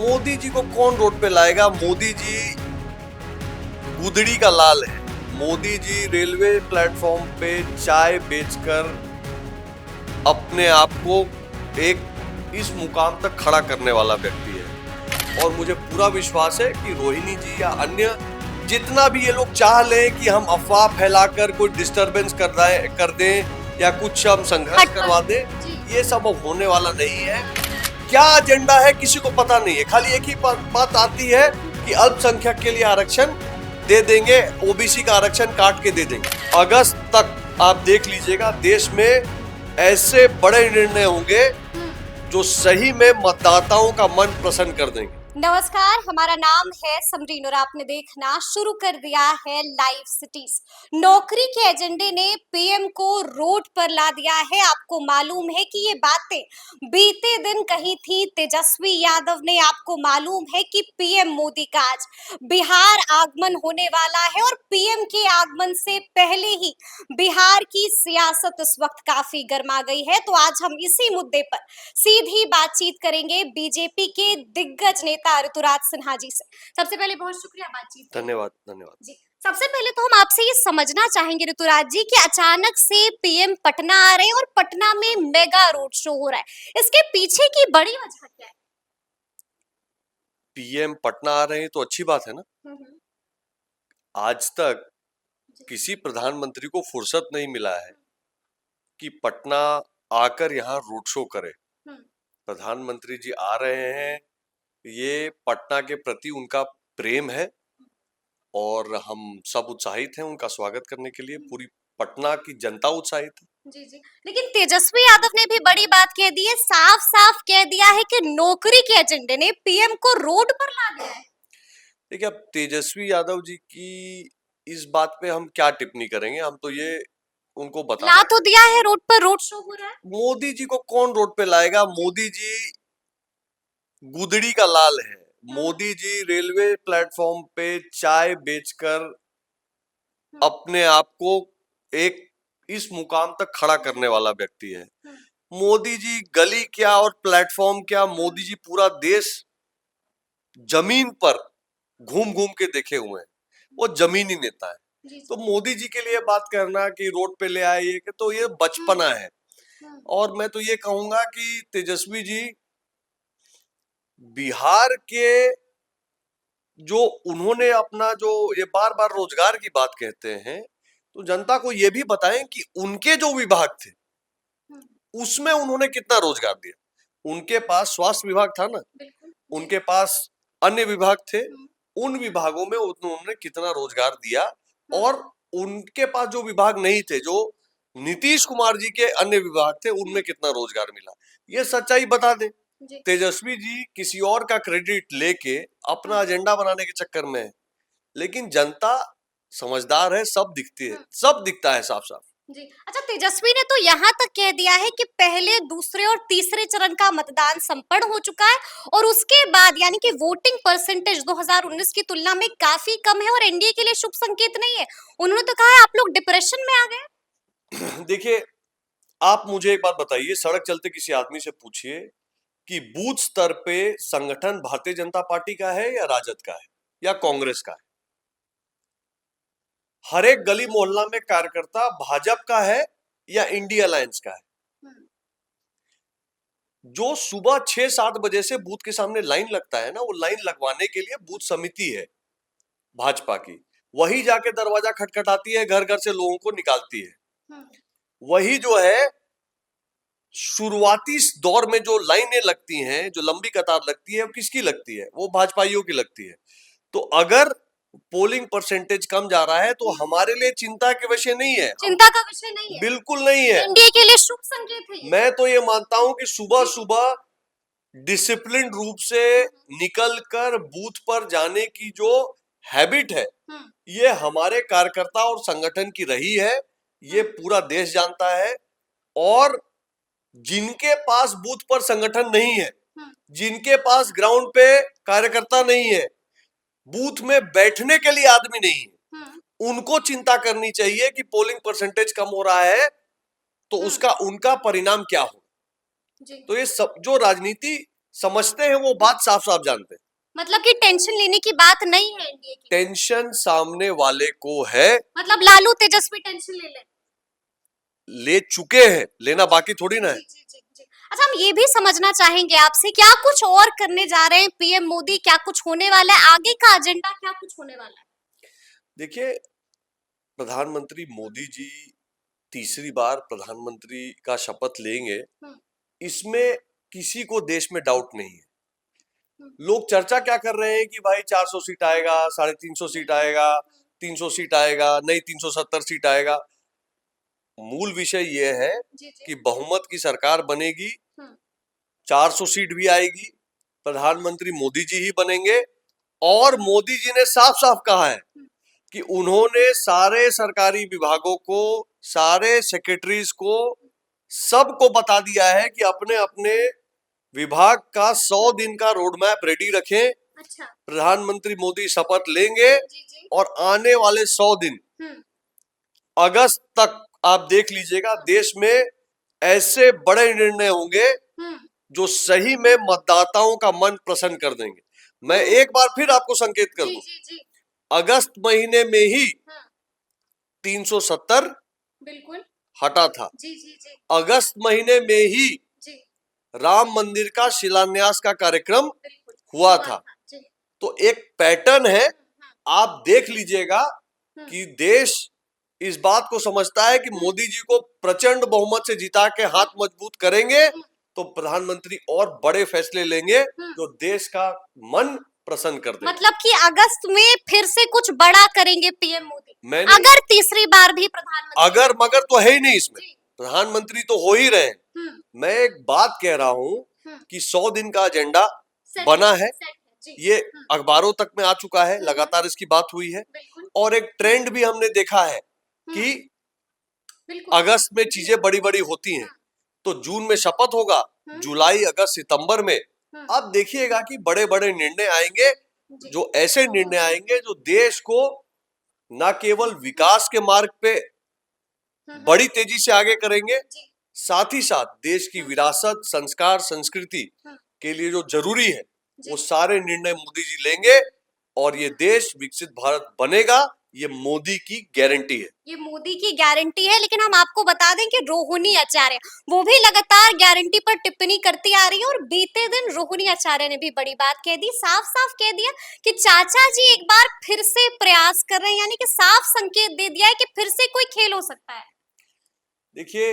मोदी जी को कौन रोड पे लाएगा? मोदी जी गुदड़ी का लाल है। मोदी जी रेलवे प्लेटफॉर्म पे चाय बेचकर अपने आप को एक इस मुकाम तक खड़ा करने वाला व्यक्ति है और मुझे पूरा विश्वास है कि रोहिणी जी या अन्य जितना भी ये लोग चाह लें कि हम अफवाह फैलाकर कोई डिस्टरबेंस कर दें या कुछ हम संघर्ष करवा दें, ये सब अब होने वाला नहीं है। क्या एजेंडा है किसी को पता नहीं है, खाली एक ही बात आती है कि अल्पसंख्यक के लिए आरक्षण दे देंगे, ओबीसी का आरक्षण काट के दे देंगे। अगस्त तक आप देख लीजिएगा देश में ऐसे बड़े निर्णय होंगे जो सही में मतदाताओं का मन प्रसन्न कर देंगे। नमस्कार, हमारा नाम है समरीन और आपने देखना शुरू कर दिया है लाइव सिटीज। नौकरी के एजेंडे ने पीएम को रोड पर ला दिया है। आपको मालूम है कि ये बातें बीते दिन कही थी तेजस्वी यादव ने। आपको मालूम है कि पीएम मोदी का आज बिहार आगमन होने वाला है और पीएम के आगमन से पहले ही बिहार की सियासत इस वक्त काफी गर्मा गई है। तो आज हम इसी मुद्दे पर सीधी बातचीत करेंगे बीजेपी के दिग्गज नेता ऋतुराज सिन्हा जी से। सबसे पहले बहुत शुक्रिया बातचीत। धन्यवाद धन्यवाद जी। सबसे पहले तो हम आपसे ये समझना चाहेंगे ऋतुराज जी कि अचानक से पीएम पटना आ रहे हैं और पटना में मेगा रोड शो हो रहा है, इसके पीछे की बड़ी वजह क्या है? पीएम पटना आ रहे हैं तो अच्छी बात है ना। आज तक किसी प्रधानमंत्री को फुर्सत नहीं मिला है कि पटना आकर यहाँ रोड शो करे। प्रधानमंत्री जी आ रहे हैं, ये पटना के प्रति उनका प्रेम है और हम सब उत्साहित हैं उनका स्वागत करने के लिए। पूरी पटना की जनता उत्साहित है। जी जी, लेकिन तेजस्वी यादव ने भी बड़ी बात कह दी है, साफ साफ कह दिया है कि नौकरी के एजेंडे ने पीएम को रोड पर ला दिया है। देखिए, अब तेजस्वी यादव जी की इस बात पे हम क्या टिप्पणी करेंगे, हम तो ये उनको बता ला तो दिया है, रोड पर रोड शो हो रहा है। मोदी जी को कौन रोड पे लाएगा? मोदी जी गुदड़ी का लाल है। मोदी जी रेलवे प्लेटफॉर्म पे चाय बेचकर अपने आप को एक इस मुकाम तक खड़ा करने वाला व्यक्ति है। मोदी जी गली क्या और प्लेटफॉर्म क्या, मोदी जी पूरा देश जमीन पर घूम घूम के देखे हुए हैं, वो जमीनी नेता है। तो मोदी जी के लिए बात करना कि रोड पे ले आए ये तो ये बचपना है। और मैं तो ये कहूंगा कि तेजस्वी जी बिहार के जो उन्होंने अपना जो ये बार बार रोजगार की बात कहते हैं, तो जनता को ये भी बताएं कि उनके जो विभाग थे उसमें उन्होंने कितना रोजगार दिया। उनके पास स्वास्थ्य विभाग था ना, उनके पास अन्य विभाग थे, उन विभागों में उन्होंने कितना रोजगार दिया। और उनके पास जो विभाग नहीं थे, जो नीतीश कुमार जी के अन्य विभाग थे, उनमें कितना रोजगार मिला, ये सच्चाई बता दें। तेजस्वी जी किसी और का क्रेडिट लेके अपना एजेंडा बनाने के चक्कर में है, लेकिन जनता समझदार है, सब दिखती है, सब दिखता है साफ साफ। जी। अच्छा, तेजस्वी ने तो यहाँ तक कह दिया है कि पहले, दूसरे और तीसरे चरण का मतदान संपन्न हो चुका है और उसके बाद यानी कि वोटिंग परसेंटेज 2019 की तुलना में काफी कम है और एनडीए के लिए शुभ संकेत नहीं है। उन्होंने तो कहा है आप लोग डिप्रेशन में आ गए। देखिए, आप मुझे एक बात बताइए, सड़क चलते किसी आदमी से पूछिए कि बूथ स्तर पे संगठन भारतीय जनता पार्टी का है या राजद का है या कांग्रेस का है। हर एक गली मोहल्ला में कार्यकर्ता भाजपा का है या इंडिया अलायंस का है। जो सुबह 6-7 बजे से बूथ के सामने लाइन लगता है ना, वो लाइन लगवाने के लिए बूथ समिति है भाजपा की, वही जाके दरवाजा खटखटाती है, घर घर से लोगों को निकालती है। वही जो है शुरुआती दौर में जो लाइनें लगती हैं, जो लंबी कतार लगती है, वो किसकी लगती है? वो भाजपाइयों की लगती है। तो अगर पोलिंग परसेंटेज कम जा रहा है तो हमारे लिए चिंता के विषय नहीं है, चिंता का विषय नहीं है, बिल्कुल नहीं है। एनडीए के लिए शुभ संकेत है। मैं तो ये मानता हूं कि सुबह सुबह डिसिप्लिन रूप से निकलकर बूथ पर जाने की जो हैबिट है, ये हमारे कार्यकर्ता और संगठन की रही है, ये पूरा देश जानता है। और जिनके पास बूथ पर संगठन नहीं है, जिनके पास ग्राउंड पे कार्यकर्ता नहीं है, बूथ में बैठने के लिए आदमी नहीं है, उनको चिंता करनी चाहिए कि पोलिंग परसेंटेज कम हो रहा है तो उसका उनका परिणाम क्या हो। तो ये सब जो राजनीति समझते हैं, वो बात साफ साफ जानते हैं। मतलब कि टेंशन लेने की बात नहीं है एनडीए की। टेंशन सामने वाले को है, मतलब लालू तेजस्वी टेंशन ले चुके हैं, लेना बाकी थोड़ी ना है। जी। अच्छा, हम ये भी समझना चाहेंगे आपसे, क्या कुछ और करने जा रहे हैं पीएम मोदी, क्या कुछ होने वाला है, आगे का एजेंडा क्या कुछ होने वाला है? देखिए, प्रधानमंत्री मोदी जी तीसरी बार प्रधानमंत्री का शपथ लेंगे, इसमें किसी को देश में डाउट नहीं है। लोग चर्चा क्या कर रहे हैं कि भाई 400 सीट आएगा, 350 सीट आएगा, 300 सीट आएगा, नहीं 370 सीट आएगा। मूल विषय यह है कि बहुमत की सरकार बनेगी, 400 सीट भी आएगी, प्रधानमंत्री मोदी जी ही बनेंगे। और मोदी जी ने साफ साफ कहा है कि उन्होंने सारे सरकारी विभागों को, सारे सेक्रेटरीज को, सबको बता दिया है कि अपने अपने विभाग का 100 दिन का रोड मैप रेडी रखें। अच्छा। प्रधानमंत्री मोदी शपथ लेंगे और आने वाले 100 दिन अगस्त तक आप देख लीजिएगा, देश में ऐसे बड़े निर्णय होंगे जो सही में मतदाताओं का मन प्रसन्न कर देंगे। मैं एक बार फिर आपको संकेत कर दूं, अगस्त महीने में ही 370 बिल्कुल हटा था। अगस्त महीने में ही राम मंदिर का शिलान्यास का कार्यक्रम हुआ था। तो एक पैटर्न है, आप देख लीजिएगा कि देश इस बात को समझता है कि मोदी जी को प्रचंड बहुमत से जिता के हाथ मजबूत करेंगे तो प्रधानमंत्री और बड़े फैसले लेंगे जो देश का मन प्रसन्न कर देंगे। मतलब कि अगस्त में फिर से कुछ बड़ा करेंगे पीएम मोदी, अगर तीसरी बार भी प्रधानमंत्री। अगर मगर तो है ही नहीं, इसमें प्रधानमंत्री तो हो ही रहे हैं। मैं एक बात कह रहा हूं कि 100 दिन का एजेंडा बना है, ये अखबारों तक में आ चुका है, लगातार इसकी बात हुई है। और एक ट्रेंड भी हमने देखा है कि अगस्त में चीजें बड़ी बड़ी होती हैं, तो जून में शपथ होगा, जुलाई, अगस्त, सितंबर में आप देखिएगा कि बड़े बड़े निर्णय आएंगे, जो ऐसे निर्णय आएंगे जो देश को न केवल विकास के मार्ग पे बड़ी तेजी से आगे करेंगे, साथ ही साथ देश की विरासत, संस्कार, संस्कृति के लिए जो जरूरी है वो सारे निर्णय मोदी जी लेंगे और ये देश विकसित भारत बनेगा। ये मोदी की गारंटी है, ये मोदी की गारंटी है। लेकिन हम आपको बता दें कि रोहिणी आचार्य वो भी लगातार गारंटी पर टिप्पणी करती आ रही है और बीते दिन रोहिणी आचार्य ने भी बड़ी बात कह दी, साफ साफ कह दिया कि चाचा जी एक बार फिर से प्रयास कर रहे हैं, यानी कि साफ संकेत दे दिया है कि फिर से कोई खेल हो सकता है। देखिए,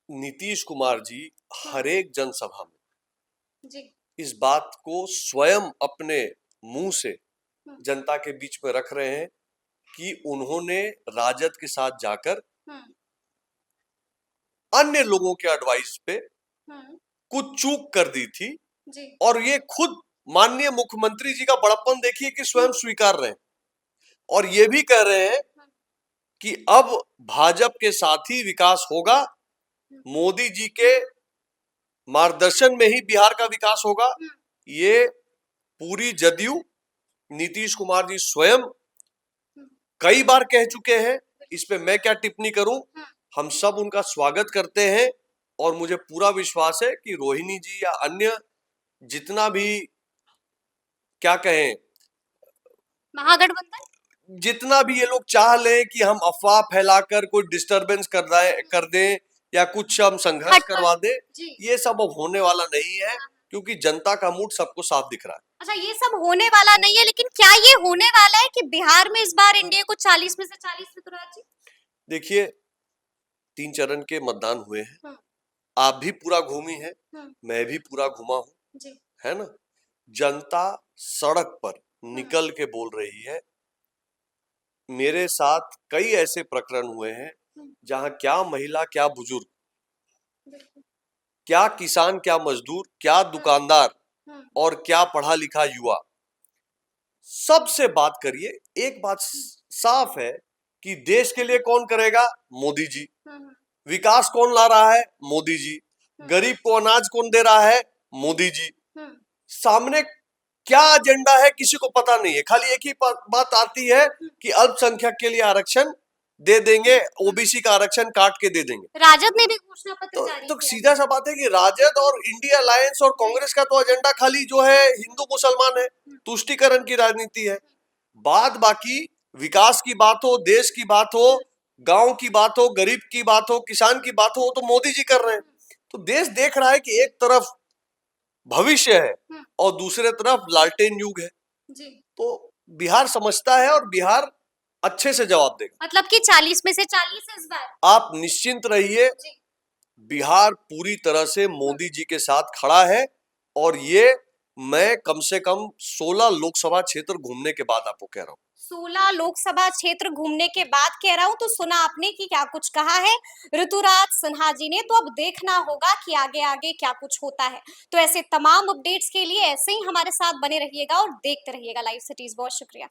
नीतीश कुमार जी हर एक जनसभा में इस बात को स्वयं अपने मुंह से जनता के बीच में रख रहे हैं कि उन्होंने राजद के साथ जाकर अन्य लोगों के एडवाइस पे कुछ चूक कर दी थी। और ये खुद माननीय मुख्यमंत्री जी का बड़प्पन देखिए कि स्वयं स्वीकार रहे हैं और ये भी कह रहे हैं कि अब भाजपा के साथ ही विकास होगा, मोदी जी के मार्गदर्शन में ही बिहार का विकास होगा। ये पूरी जदयू, नीतीश कुमार जी स्वयं कई बार कह चुके हैं, इस पे मैं क्या टिप्पणी करूं। हम सब उनका स्वागत करते हैं और मुझे पूरा विश्वास है कि रोहिणी जी या अन्य जितना भी क्या कहें महागठबंधन, जितना भी ये लोग चाह लें कि हम अफवाह फैलाकर कोई डिस्टरबेंस कर दें या कुछ हम संघर्ष करवा दें, ये सब अब होने वाला नहीं है क्योंकि जनता का मूड सबको साफ दिख रहा है। अच्छा, ये सब होने वाला नहीं है, लेकिन क्या ये होने वाला है कि बिहार में इस बार एनडीए को 40 में से 40 विक्रराज जी? देखिए, 3 चरण के मतदान हुए हैं, आप भी पूरा घूमी है, मैं भी पूरा घुमा हूं, है ना। जनता सड़क पर निकल के बोल रही है। मेरे साथ कई ऐसे प्रकरण हुए हैं जहां क्या महिला, क्या बुजुर्ग, क्या किसान, क्या मजदूर, क्या दुकानदार और क्या पढ़ा लिखा युवा, सबसे बात करिए। एक बात साफ है कि देश के लिए कौन करेगा? मोदी जी। विकास कौन ला रहा है? मोदी जी। गरीब को अनाज कौन दे रहा है? मोदी जी। सामने क्या एजेंडा है किसी को पता नहीं है, खाली एक ही बात आती है कि अल्पसंख्यक के लिए आरक्षण दे देंगे, ओबीसी का आरक्षण काट के दे देंगे। राजद ने भी घोषणा पत्र जारी तो किया है। सीधा सा बात है कि राजद और इंडिया अलायंस और कांग्रेस का तो एजेंडा खाली जो है हिंदू मुसलमान है, तुष्टीकरण की राजनीति है। बात बाकी विकास की बात हो, देश की बात हो, गांव की बात हो, गरीब की बात हो, किसान की बात हो, तो मोदी जी कर रहे हैं। तो देश देख रहा है कि एक तरफ भविष्य है और दूसरे तरफ लालटेन युग है। जी। तो बिहार समझता है और बिहार अच्छे से जवाब देगा। मतलब कि 40 में से 40 इस बार। आप निश्चिंत रहिए, जी। बिहार पूरी तरह से मोदी जी के साथ खड़ा है। और ये मैं कम से कम 16 लोकसभा क्षेत्र घूमने के बाद आपको कह रहा हूं। 16 लोकसभा क्षेत्र घूमने के बाद कह रहा हूं, तो सुना आपने कि क्या कुछ कहा है ऋतुराज सिन्हा जी ने। तो अब देखना होगा कि आगे आगे क्या कुछ होता है। तो ऐसे तमाम अपडेट्स के लिए ऐसे ही हमारे साथ बने रहिएगा और देखते रहिएगा लाइव सिटीज। बहुत शुक्रिया।